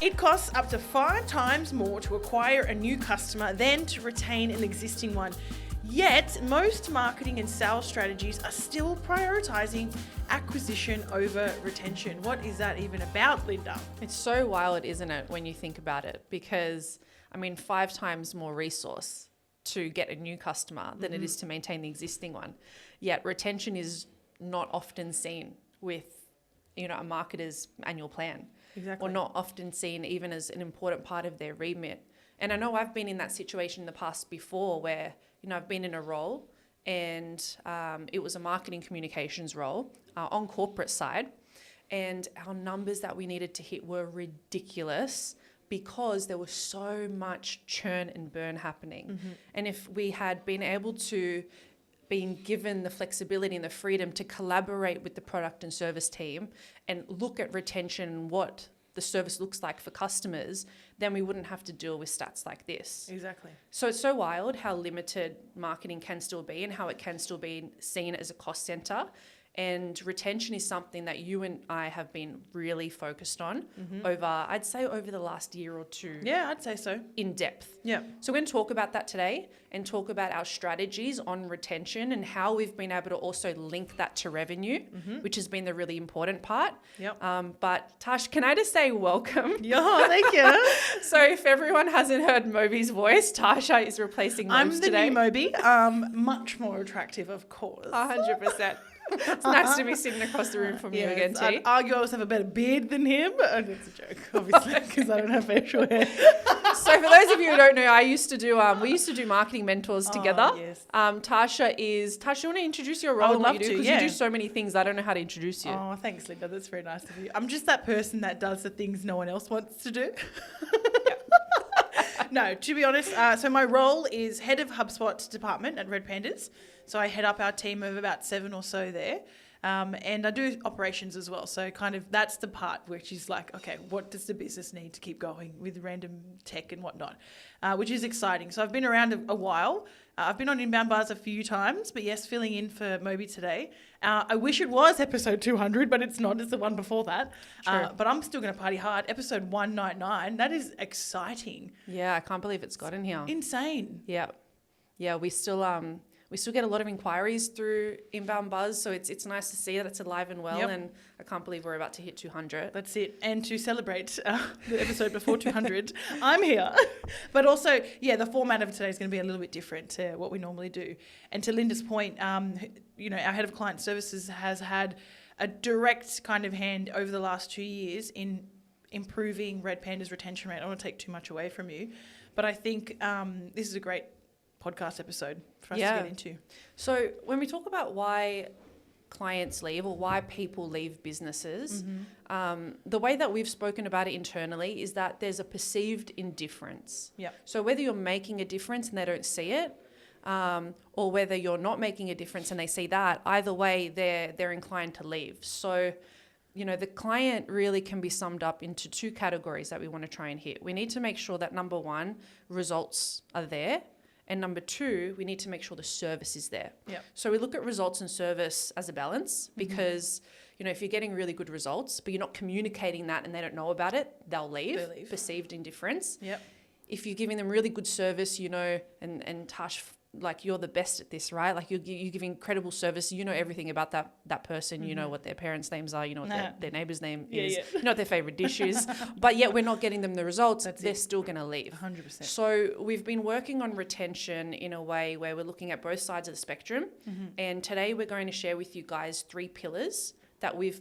It costs up to 5 times more to acquire a new customer than to retain an existing one. Yet, most marketing and sales strategies are still prioritizing acquisition over retention. What is that even about, Linda? It's so wild, isn't it, when you think about it? Because, 5 times more resource to get a new customer than it is to maintain the existing one. Yet retention is not often seen with, a marketer's annual plan. Exactly. Or not often seen even as an important part of their remit. And I know I've been in that situation in the past before where, I've been in a role and it was a marketing communications role on corporate side. And our numbers that we needed to hit were ridiculous because there was so much churn and burn happening. Mm-hmm. And if we had been able to being given the flexibility and the freedom to collaborate with the product and service team and look at retention and what the service looks like for customers, then we wouldn't have to deal with stats like this. Exactly. So it's so wild how limited marketing can still be and how it can still be seen as a cost center. And retention is something that you and I have been really focused on I'd say over the last year or two. Yeah, I'd say so. In depth. Yeah. So we're going to talk about that today and talk about our strategies on retention and how we've been able to also link that to revenue, which has been the really important part. Yep. But Tash, can I just say welcome? Yeah, thank you. So if everyone hasn't heard Moby's voice, Tasha is replacing Mobs today. I'm the new Moby. Much more attractive, of course. 100%. It's nice to be sitting across the room from you again, T. I'd argue I also have a better beard than him. It's a joke, obviously, because I don't have facial hair. So for those of you who don't know, we used to do marketing mentors together. Yes. Tasha, you want to introduce your role and what you do? Because you do so many things, I don't know how to introduce you. Oh, thanks, Linda. That's very nice of you. I'm just that person that does the things no one else wants to do. No, to be honest, so my role is head of HubSpot department at RedPandas. So I head up our team of about 7 or so there. And I do operations as well. So kind of that's the part which is like, okay, what does the business need to keep going with random tech and whatnot, which is exciting. So I've been around a while. I've been on InboundBuzz a few times, but yes, filling in for Moby today. I wish it was episode 200, but it's not. It's the one before that. But I'm still going to party hard. Episode 199, that is exciting. Yeah, I can't believe it's gotten here. Insane. Yeah. Yeah, we still get a lot of inquiries through InboundBuzz, so it's nice to see that it's alive and well, and I can't believe we're about to hit 200. That's it. And to celebrate the episode before 200, I'm here. But also, the format of today is going to be a little bit different to what we normally do. And to Linda's point, our head of client services has had a direct kind of hand over the last 2 years in improving RedPandas retention rate. I don't want to take too much away from you, but I think this is a great podcast episode for us to get into. So when we talk about why clients leave or why people leave businesses, the way that we've spoken about it internally is that there's a perceived indifference. Yeah. So whether you're making a difference and they don't see it, or whether you're not making a difference and they see that, either way they're inclined to leave. So the client really can be summed up into 2 categories that we want to try and hit. We need to make sure that number 1, results are there. And number 2, we need to make sure the service is there. Yep. So we look at results and service as a balance because, if you're getting really good results, but you're not communicating that and they don't know about it, they'll leave. Perceived indifference. Yep. If you're giving them really good service, and Tash, like you're the best at this, right? Like you give incredible service. You know everything about that person. You know what their parents' names are. You know what their neighbour's name is. You know what their favourite dish is. But yet we're not getting them the results. They're still going to leave. 100%. So we've been working on retention in a way where we're looking at both sides of the spectrum. And today we're going to share with you guys 3 pillars that we've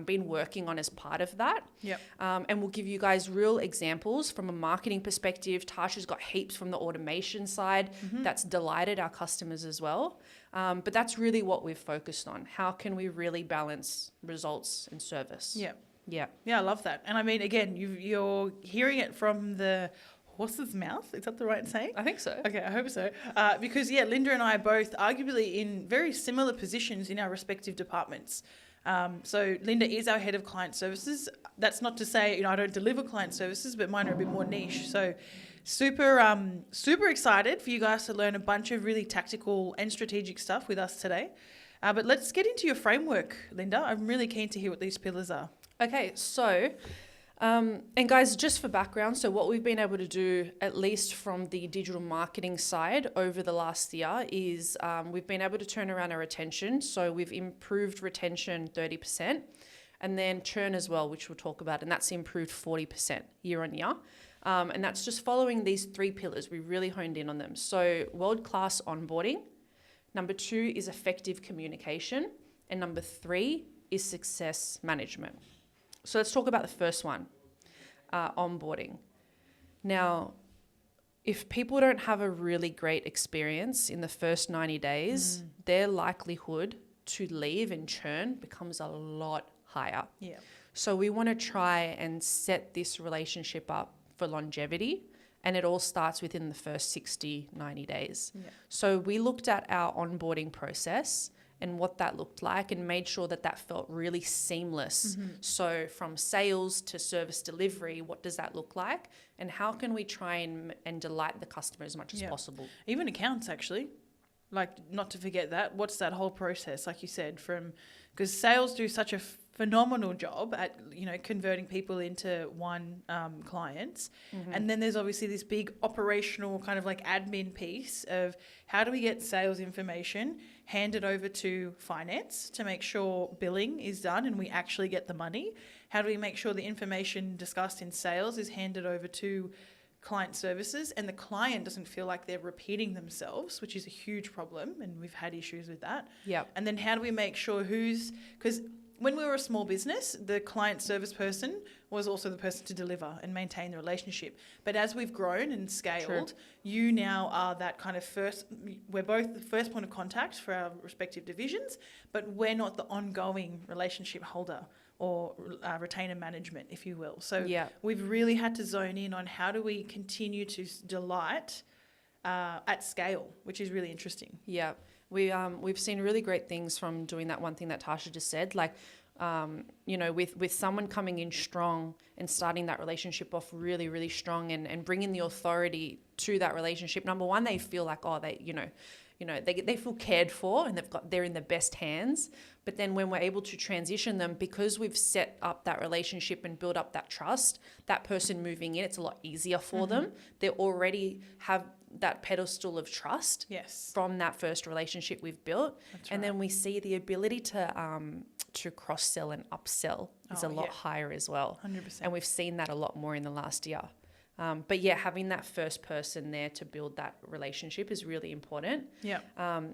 been working on as part of that. Yep. And we'll give you guys real examples from a marketing perspective. Tasha's got heaps from the automation side. That's delighted our customers as well. But that's really what we've focused on. How can we really balance results and service? Yeah. Yeah. Yeah, I love that. And I mean, again, you're hearing it from the horse's mouth. Is that the right saying? I think so. Okay, I hope so. Because, Linda and I are both arguably in very similar positions in our respective departments. So Linda is our head of client services. That's not to say, I don't deliver client services, but mine are a bit more niche. So super excited for you guys to learn a bunch of really tactical and strategic stuff with us today. But let's get into your framework, Linda. I'm really keen to hear what these pillars are. Okay, so And guys, just for background, so what we've been able to do, at least from the digital marketing side over the last year, is we've been able to turn around our retention. So we've improved retention 30%, and then churn as well, which we'll talk about, and that's improved 40% year on year. And that's just following these 3 pillars. We really honed in on them. So world-class onboarding. Number 2 is effective communication. And number 3 is success management. So let's talk about the first one, onboarding. Now, if people don't have a really great experience in the first 90 days, their likelihood to leave and churn becomes a lot higher. Yeah. So we want to try and set this relationship up for longevity, and it all starts within the first 60, 90 days. Yeah. So we looked at our onboarding process and what that looked like and made sure that that felt really seamless. So from sales to service delivery, what does that look like? And how can we try and delight the customer as much as possible? Even accounts, actually. Like, not to forget that. What's that whole process, like you said, because sales do such a phenomenal job at, converting people into one clients. And then there's obviously this big operational kind of like admin piece of how do we get sales information handed over to finance to make sure billing is done and we actually get the money? How do we make sure the information discussed in sales is handed over to client services and the client doesn't feel like they're repeating themselves, which is a huge problem, and we've had issues with that. Yep. And then how do we make sure because when we were a small business, the client service person was also the person to deliver and maintain the relationship. But as we've grown and scaled, you now are that kind of we're both the first point of contact for our respective divisions, but we're not the ongoing relationship holder or retainer management, if you will. So we've really had to zone in on how do we continue to delight at scale, which is really interesting. Yeah. We've seen really great things from doing that one thing that Tasha just said, like, with someone coming in strong and starting that relationship off really, really strong and bringing the authority to that relationship. Number one, they feel like, they feel cared for and they're in the best hands. But then when we're able to transition them, because we've set up that relationship and built up that trust, that person moving in, it's a lot easier for them. They already have that pedestal of trust from that first relationship we've built. And then we see the ability to cross-sell and upsell is a lot higher as well. 100%. And we've seen that a lot more in the last year. But having that first person there to build that relationship is really important. Yeah.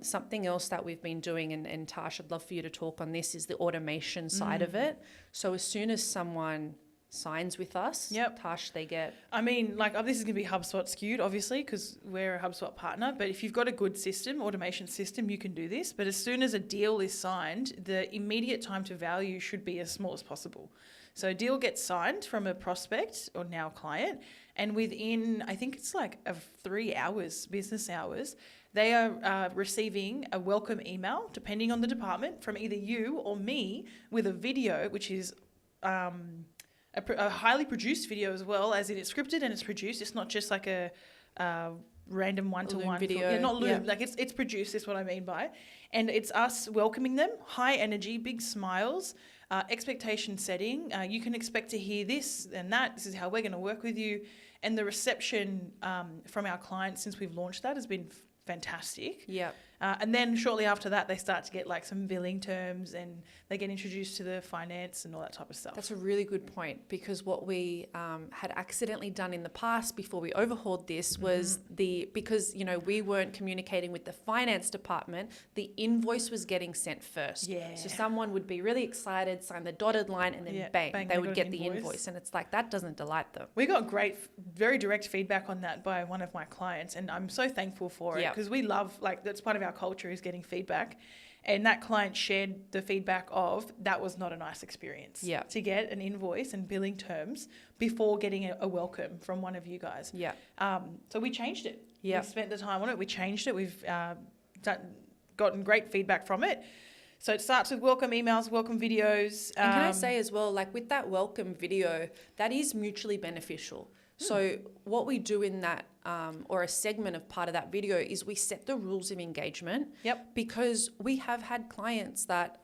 Something else that we've been doing, and Tash, I'd love for you to talk on this, is the automation side of it. So as soon as someone signs with us, Tash, they get... I mean, this is going to be HubSpot skewed, obviously, because we're a HubSpot partner. But if you've got a good automation system, you can do this. But as soon as a deal is signed, the immediate time to value should be as small as possible. So a deal gets signed from a prospect or now client, and within, I think it's 3 hours, business hours, they are receiving a welcome email, depending on the department, from either you or me with a video, which is a highly produced video as well, as in it's scripted and it's produced. It's not just like a random one-to-one video. Not Loom. Like it's produced, is what I mean by. And it's us welcoming them, high energy, big smiles, expectation setting. You can expect to hear this and that. This is how we're going to work with you. And the reception from our clients since we've launched that has been fantastic. Yeah. And then shortly after that, they start to get some billing terms and they get introduced to the finance and all that type of stuff. That's a really good point, because what we had accidentally done in the past before we overhauled this was because we weren't communicating with the finance department, the invoice was getting sent first. Yeah. So someone would be really excited, sign the dotted line, and then bang, they would get the invoice. And it's that doesn't delight them. We got great, very direct feedback on that by one of my clients, and I'm so thankful for it, because we love, that's part of our culture is getting feedback. And that client shared the feedback of that was not a nice experience to get an invoice and billing terms before getting a welcome from one of you guys. So we changed it. We spent the time on it. We changed it. We've gotten great feedback from it. So it starts with welcome emails, welcome videos. And can I say as well, with that welcome video, that is mutually beneficial. So what we do in that, or a segment of part of that video, is we set the rules of engagement. Because we have had clients that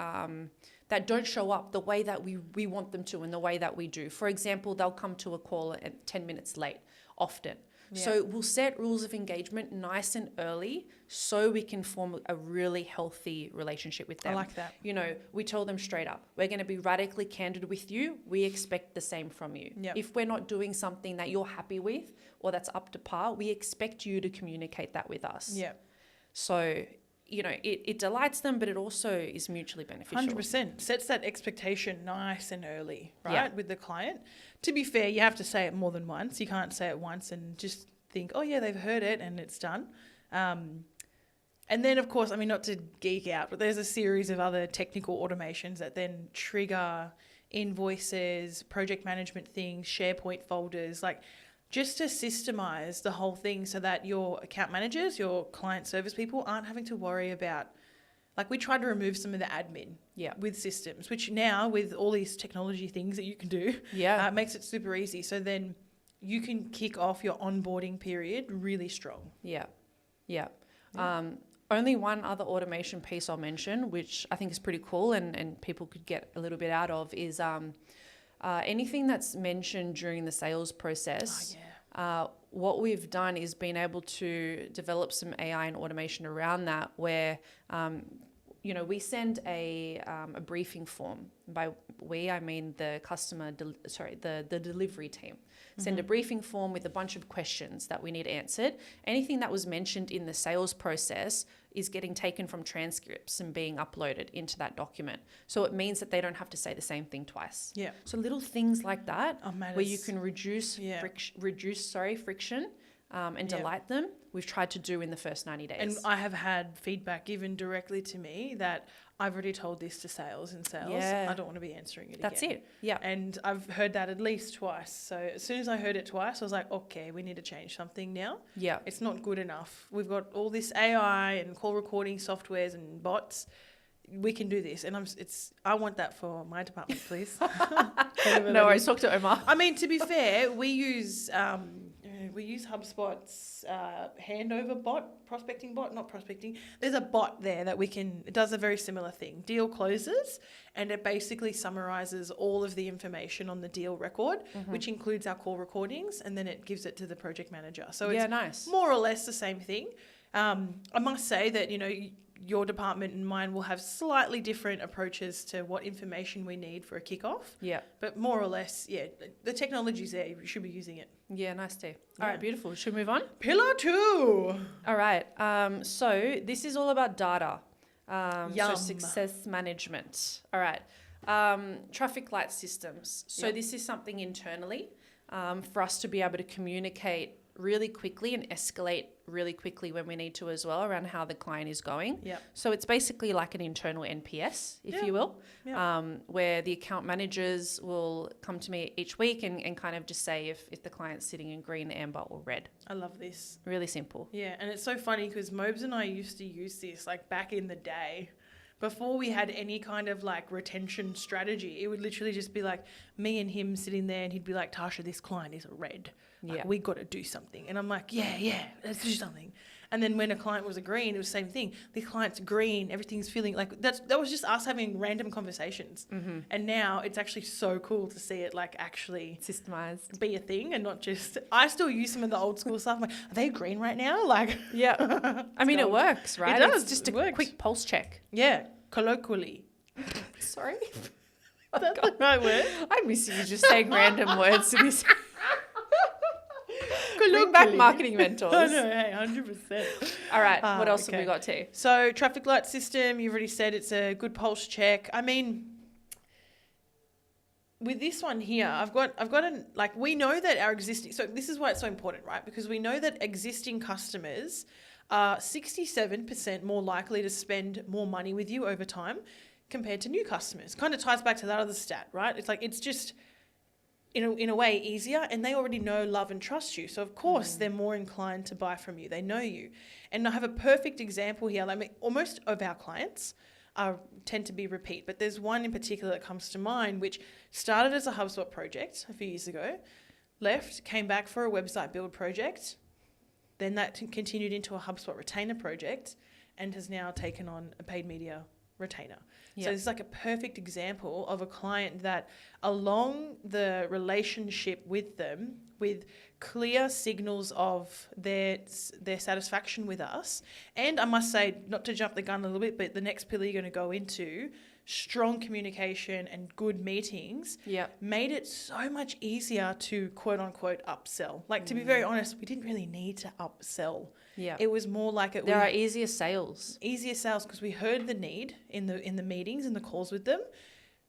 that don't show up the way that we want them to and the way that we do. For example, they'll come to a call at 10 minutes late often. Yeah. So we'll set rules of engagement nice and early so we can form a really healthy relationship with them. I like that. You know, we tell them straight up, we're going to be radically candid with you. We expect the same from you. Yep. If we're not doing something that you're happy with or that's up to par, we expect you to communicate that with us. Yeah. So, you know, it delights them, but it also is mutually beneficial. 100%. Sets that expectation nice and early, right, Yeah. with the client. To be fair, you have to say it more than once. You can't say it once and just think, oh, yeah, they've heard it and it's done. And then, of course, I mean, not to geek out, but there's a series of other technical automations that then trigger invoices, project management things, SharePoint folders, like just to systemize the whole thing so that your account managers, your client service people aren't having to worry about, like we tried to remove some of the admin with systems, which now with all these technology things that you can do, makes it super easy. So then you can kick off your onboarding period really strong. Yeah. Only one other automation piece I'll mention, which I think is pretty cool and people could get a little bit out of, is anything that's mentioned during the sales process. What we've done is been able to develop some AI and automation around that where, you know, we send a briefing form. By we, I mean the the delivery team. Send a briefing form with a bunch of questions that we need answered. Anything that was mentioned in the sales process is getting taken from transcripts and being uploaded into that document. So it means that they don't have to say the same thing twice. Yeah. So little things like that where you can reduce friction and delight them, we've tried to do in the first 90 days. And I have had feedback given directly to me that I've already told this to sales and sales. Yeah. I don't want to be answering it That's again. it. Yeah. And I've heard that at least twice. So as soon as I heard it twice, I was like, okay, we need to change something now. Yeah. It's not good enough. We've got all this AI and call recording softwares and bots. We can do this. And I want that for my department, please. No worries, talk to Omar. I mean, to be fair, we use HubSpot's handover bot, prospecting bot, not prospecting. There's a bot there that it does a very similar thing. Deal closes and it basically summarizes all of the information on the deal record, which includes our call recordings, and then it gives it to the project manager. So it's nice. more or less the same thing. I must say that, you know, your department and mine will have slightly different approaches to what information we need for a kickoff. Yeah. But more or less, the technology's there. You should be using it. Yeah, nice too. All right, beautiful. Should we move on? Pillar 2. All right. So this is all about data. So success management. All right. Traffic light systems. So this is something internally for us to be able to communicate really quickly and escalate really quickly when we need to as well around how the client is going. So it's basically like an internal NPS, if you will, where the account managers will come to me each week and kind of just say if the client's sitting in green, amber or red. I love this. Really simple. Yeah, and it's so funny because Mobes and I used to use this like back in the day. Before we had any kind of like retention strategy, it would literally just be like me and him sitting there and he'd be like, Tasha, this client is a red. Like, we got to do something. And I'm like, yeah, let's do something. And then when a client was a green, it was the same thing. The client's green, everything's feeling like that was just us having random conversations. And now it's actually so cool to see it like actually systemized, be a thing and not just, I still use some of the old school stuff. I'm like, are they green right now? Like, I mean, it works, right? It does. It's just a quick pulse check. Yeah, colloquially. Sorry. That's the right word. I miss you just saying random words to this. Bring back marketing mentors. I know, hey, 100%. All right, what else have we got to? So traffic light system, you've already said it's a good pulse check. I mean, with this one here, I've got we know that our existing, so this is why it's so important, right? Because we know that existing customers are 67% more likely to spend more money with you over time compared to new customers. Kind of ties back to that other stat, right? It's like, it's just in a way easier, and they already know, love and trust you. So of course they're more inclined to buy from you. They know you. And I have a perfect example here. Like almost of our clients tend to be repeat, but there's one in particular that comes to mind, which started as a HubSpot project a few years ago, left, came back for a website build project, then that continued into a HubSpot retainer project, and has now taken on a paid media retainer. Yep. So it's like a perfect example of a client that along the relationship with them, with clear signals of their satisfaction with us, and I must say, not to jump the gun a little bit, but the next pillar you're going to go into, strong communication and good meetings, made it so much easier to quote unquote upsell. Like, to be very honest, we didn't really need to upsell. Yeah. It was more like there are easier sales. Easier sales because we heard the need in the meetings and the calls with them.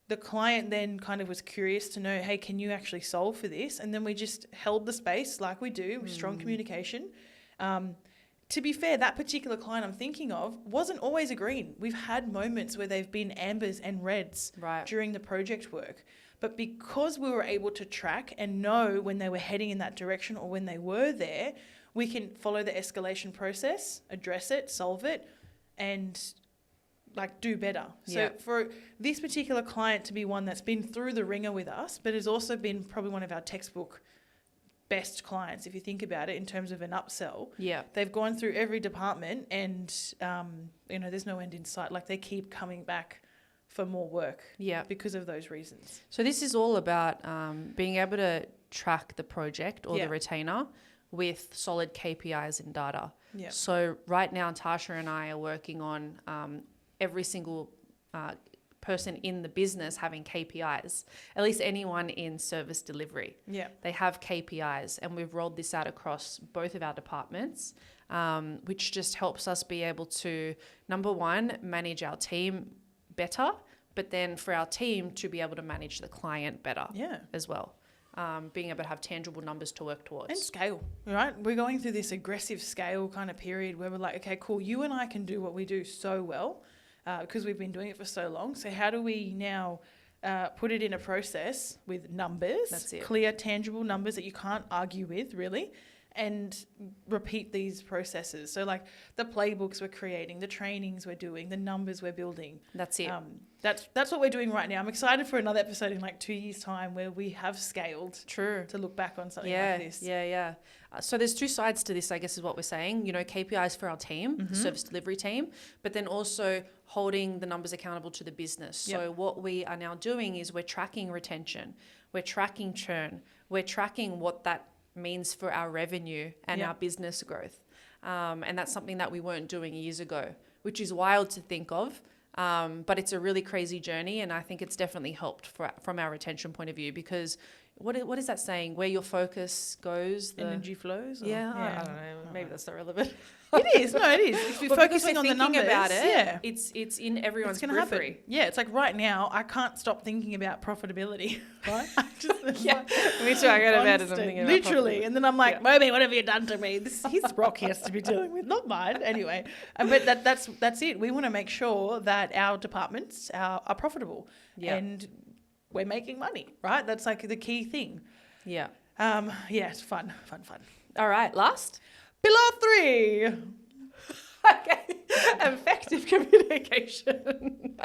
The client then kind of was curious to know, hey, can you actually solve for this? And then we just held the space like we do with strong communication. To be fair, that particular client I'm thinking of wasn't always a green. We've had moments where they've been ambers and reds during the project work. But because we were able to track and know when they were heading in that direction or when they were there, we can follow the escalation process, address it, solve it, and like do better. So for this particular client to be one that's been through the ringer with us, but has also been probably one of our textbook best clients, if you think about it, in terms of an upsell. Yeah. They've gone through every department and, there's no end in sight. Like, they keep coming back for more work because of those reasons. So this is all about being able to track the project or the retainer with solid KPIs and data. Yeah. So right now, Tasha and I are working on every single person in the business having KPIs, at least anyone in service delivery. Yeah. They have KPIs, and we've rolled this out across both of our departments, which just helps us be able to, number one, manage our team better, but then for our team to be able to manage the client better as well. Being able to have tangible numbers to work towards. And scale, right? We're going through this aggressive scale kind of period where we're like, okay, cool, you and I can do what we do so well because we've been doing it for so long. So how do we now put it in a process with numbers, clear, tangible numbers that you can't argue with, really, and repeat these processes. So like the playbooks we're creating, the trainings we're doing, the numbers we're building. That's it. That's what we're doing right now. I'm excited for another episode in like 2 years' time where we have scaled. True. To look back on something like this. Yeah. So there's two sides to this, I guess, is what we're saying. You know, KPIs for our team, the service delivery team, but then also holding the numbers accountable to the business. Yep. So what we are now doing is we're tracking retention, we're tracking churn, we're tracking what that means for our revenue and our business growth. And that's something that we weren't doing years ago, which is wild to think of. But it's a really crazy journey, and I think it's definitely helped from our retention point of view, because what is that saying? Where your focus goes, the energy flows? I don't know. Maybe that's not relevant. It is. No, it is. If you're focusing on the numbers, about it, it's in everyone's periphery. Happen. Yeah, it's like right now, I can't stop thinking about profitability. Right? Me too. I go to bed and I'm thinking about literally, and then I'm like, Moby, what have you done to me? This his rock he has to be dealing with, not mine. Anyway, but that's it. We want to make sure that our departments are profitable and we're making money. Right? That's like the key thing. Yeah. It's fun. All right, last. Pillar 3. Okay. Effective communication.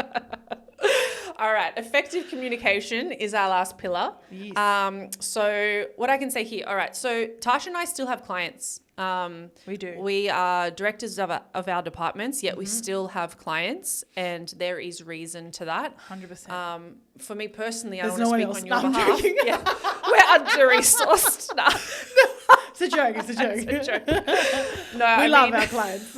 All right. Effective communication is our last pillar. Yes. So what I can say here. All right. So Tasha and I still have clients. We do. We are directors of our departments, yet we still have clients, and there is reason to that. 100%. For me personally, I don't want to speak on your behalf. We're under-resourced. No. It's a joke. It's a joke. No, we love our clients.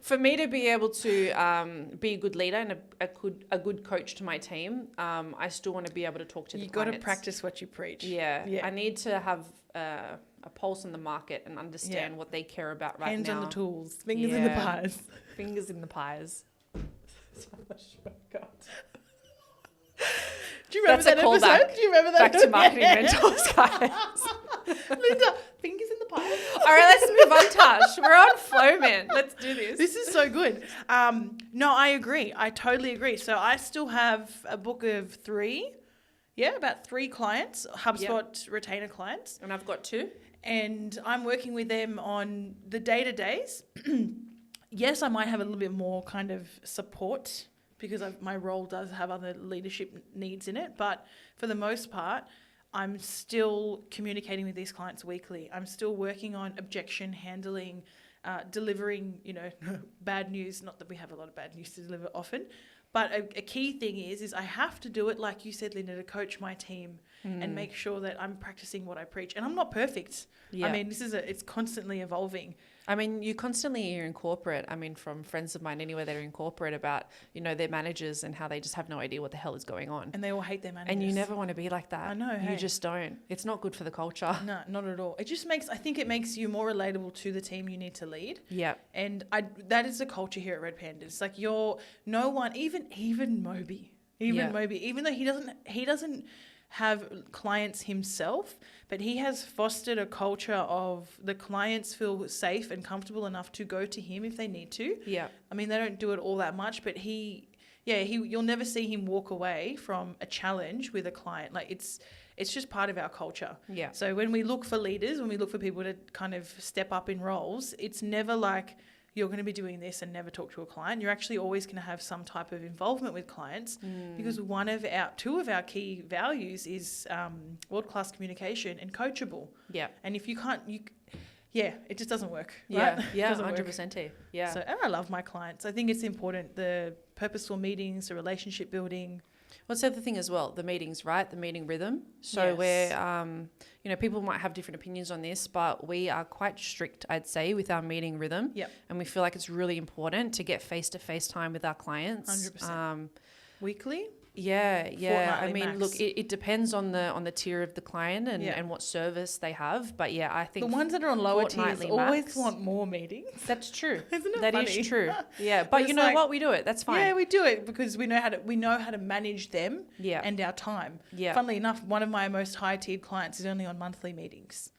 For me to be able to be a good leader and a good coach to my team, I still want to be able to talk to the clients. You've got to practice what you preach. Yeah. I need to have a pulse in the market and understand what they care about right Hands now. Hands on the tools. Fingers in the pies. Fingers in the pies. Do you remember that episode? Callback. Do you remember that? Back to marketing mentors, guys. Linda, fingers in the pie. All right, let's move on, Tash. We're on flow, man. Let's do this. This is so good. No, I agree. I totally agree. So I still have a book of 3. Yeah, about 3 clients, HubSpot retainer clients. And I've got 2. And I'm working with them on the day-to-days. Yes, I might have a little bit more kind of support because my role does have other leadership needs in it. But for the most part, I'm still communicating with these clients weekly. I'm still working on objection handling, delivering, bad news. Not that we have a lot of bad news to deliver often, but a key thing is I have to do it, like you said, Linda, to coach my team and make sure that I'm practicing what I preach. And I'm not perfect. Yeah. I mean, it's constantly evolving. I mean, you constantly hear in corporate, from friends of mine anywhere that are in corporate about, their managers and how they just have no idea what the hell is going on. And they all hate their managers. And you never want to be like that. I know. You just don't. It's not good for the culture. No, not at all. It just I think it makes you more relatable to the team you need to lead. Yeah. And that is the culture here at RedPandas. Like no one, even Moby, Moby, even though he doesn't have clients himself, but he has fostered a culture of the clients feel safe and comfortable enough to go to him if they need to. Yeah. I mean, they don't do it all that much, but you'll never see him walk away from a challenge with a client. Like it's just part of our culture. Yeah. So when we look for leaders, when we look for people to kind of step up in roles, it's never like you're going to be doing this and never talk to a client. You're actually always going to have some type of involvement with clients because two of our key values is world-class communication and coachable. Yeah. And if you can't, it just doesn't work. Yeah. Right? Yeah. 100%. Yeah. So, and I love my clients. I think it's important, the purposeful meetings, the relationship building. What's the other thing as well? The meetings, right? The meeting rhythm. So where, people might have different opinions on this, but we are quite strict, I'd say, with our meeting rhythm. Yep. And we feel like it's really important to get face-to-face time with our clients. 100%. Weekly? Yeah. Fortnightly I mean, max. look, it depends on the tier of the client and what service they have. But yeah, I think the ones that are on lower tiers fortnightly always max. want more meetings. That's true. Isn't it That funny? is true. Yeah, but you know what? We do it. That's fine. Yeah, we do it because we know how to manage them Yeah. and our time. Yeah. Funnily enough, one of my most high-tiered clients is only on monthly meetings.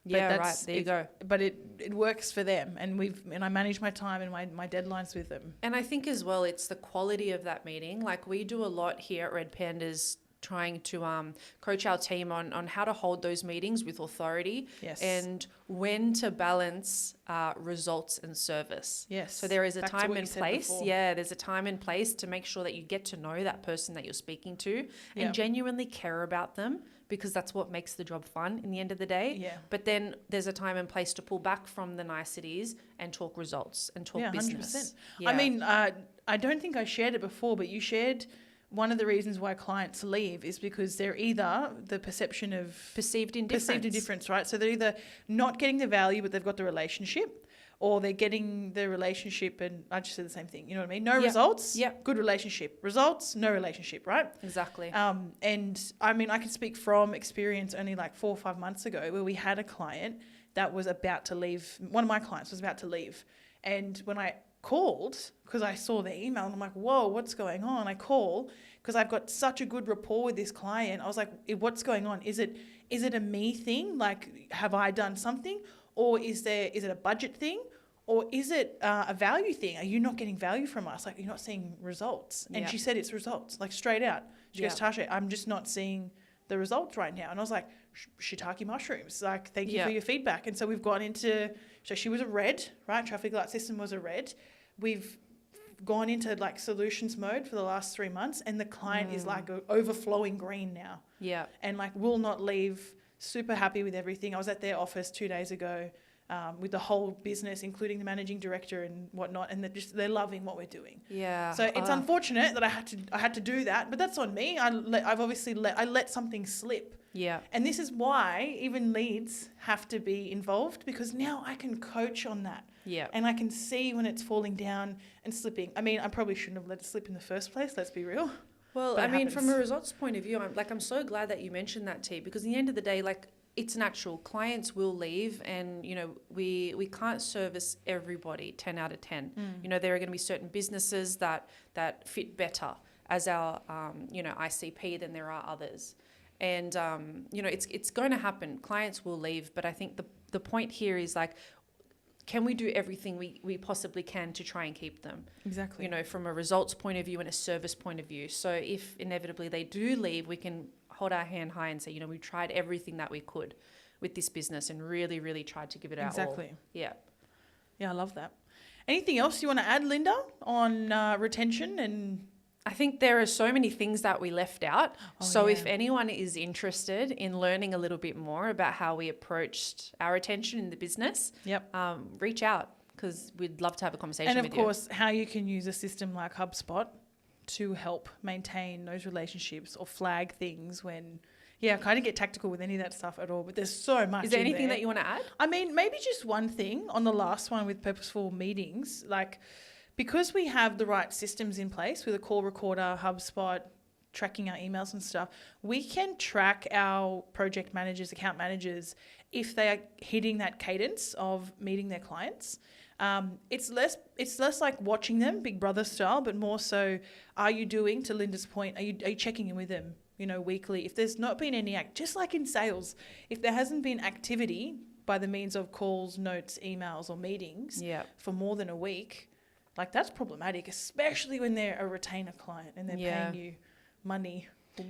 Yeah, right. There you go. But it works for them, and I manage my time and my deadlines with them. And I think as well, it's the quality of that meeting. Like we do a lot here at Red Pandas, trying to coach our team on how to hold those meetings with authority. Yes. And when to balance results and service. Yes. So there is a Back to time what and you said place. before. Yeah, there's a time and place to make sure that you get to know that person that you're speaking to Yeah. and genuinely care about them, because that's what makes the job fun in the end of the day. Yeah. But then there's a time and place to pull back from the niceties and talk results and talk business. 100%. Yeah. I mean, I don't think I shared it before, but you shared one of the reasons why clients leave is because they're either the perception of perceived indifference, right? So they're either not getting the value, but they've got the relationship, or they're getting the relationship and I just said the same thing. You know what I mean? No results, good relationship. Results, no relationship, right? Exactly. And I mean, I can speak from experience only like 4 or 5 months ago where we had a client that was about to leave. One of my clients was about to leave. And when I called, because I saw the email and I'm like, whoa, what's going on? I call because I've got such a good rapport with this client. I was like, what's going on? Is it a me thing? Like, have I done something? Or is it a budget thing? Or is it a value thing? Are you not getting value from us? Like, you're not seeing results. And she said it's results, like straight out. She goes, Tasha, I'm just not seeing the results right now. And I was like, shiitake mushrooms. Like, thank you for your feedback. And so we've gone into, so she was a red, right? Traffic light system was a red. We've gone into like solutions mode for the last 3 months, and the client is like overflowing green now. Yeah. And like will not leave, super happy with everything. I was at their office 2 days ago with the whole business, including the managing director and whatnot, and they're loving what we're doing. Yeah. So it's unfortunate that I had to do that, but that's on me. I let something slip. Yeah. And this is why even leads have to be involved, because now I can coach on that. Yeah. And I can see when it's falling down and slipping. I mean, I probably shouldn't have let it slip in the first place, let's be real. Well, I mean, from a results point of view, I'm so glad that you mentioned that, T, because at the end of the day, like, it's natural. Clients will leave, and, you know, we can't service everybody 10 out of 10. You know, there are going to be certain businesses that fit better as our, ICP than there are others. And, it's going to happen. Clients will leave. But I think the point here is, like, can we do everything we possibly can to try and keep them? Exactly. You know, from a results point of view and a service point of view. So if inevitably they do leave, we can hold our hand high and say, you know, we tried everything that we could with this business and really, really tried to give it our all. Exactly. Yeah. Yeah, I love that. Anything else you want to add, Linda, on retention? And I think there are so many things that we left out. If anyone is interested in learning a little bit more about how we approached our retention in the business, reach out. because we'd love to have a conversation And with of you. course, how you can use a system like HubSpot to help maintain those relationships or flag things when, I kind of get tactical with any of that stuff at all, but there's so much. Is there in anything there. that you want to add? I mean, maybe just one thing on the last one with purposeful meetings, like because we have the right systems in place with a call recorder, HubSpot, tracking our emails and stuff, we can track our project managers, account managers, if they are hitting that cadence of meeting their clients. It's less like watching them, Big Brother style, but more so, are you doing, to Linda's point, are you checking in with them, weekly? If there's not been any just like in sales, if there hasn't been activity by the means of calls, notes, emails, or meetings for more than a week, like that's problematic, especially when they're a retainer client and they're paying you money.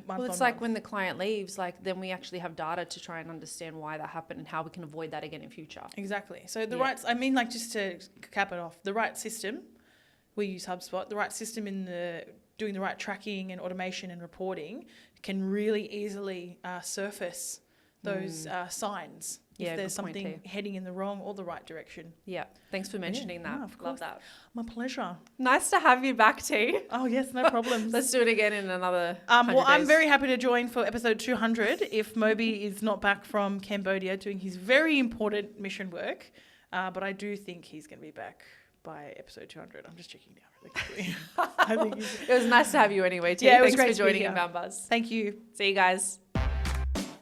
Well, it's like when the client leaves, like then we actually have data to try and understand why that happened and how we can avoid that again in future. Exactly. So the right, I mean, like just to cap it off, the right system, we use HubSpot, the right system in doing the right tracking and automation and reporting can really easily surface those signs if there's something heading in the wrong or the right direction. Yeah. Thanks for mentioning that. Of course. Love that. My pleasure. Nice to have you back, T. Oh, yes, no problems. Let's do it again in another 100 well, I'm days. very happy to join for episode 200 if Moby is not back from Cambodia doing his very important mission work. But I do think he's going to be back by episode 200. I'm just checking now really quickly. I think it was nice to have you anyway, T. Yeah, it was Thanks great for to be joining here. Inbound Buzz. Thank you. See you guys.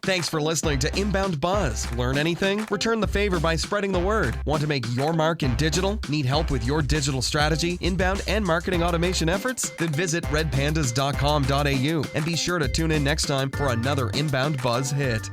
Thanks for listening to Inbound Buzz. Learn anything? Return the favor by spreading the word. Want to make your mark in digital? Need help with your digital strategy, inbound, and marketing automation efforts? Then visit redpandas.com.au and be sure to tune in next time for another Inbound Buzz hit.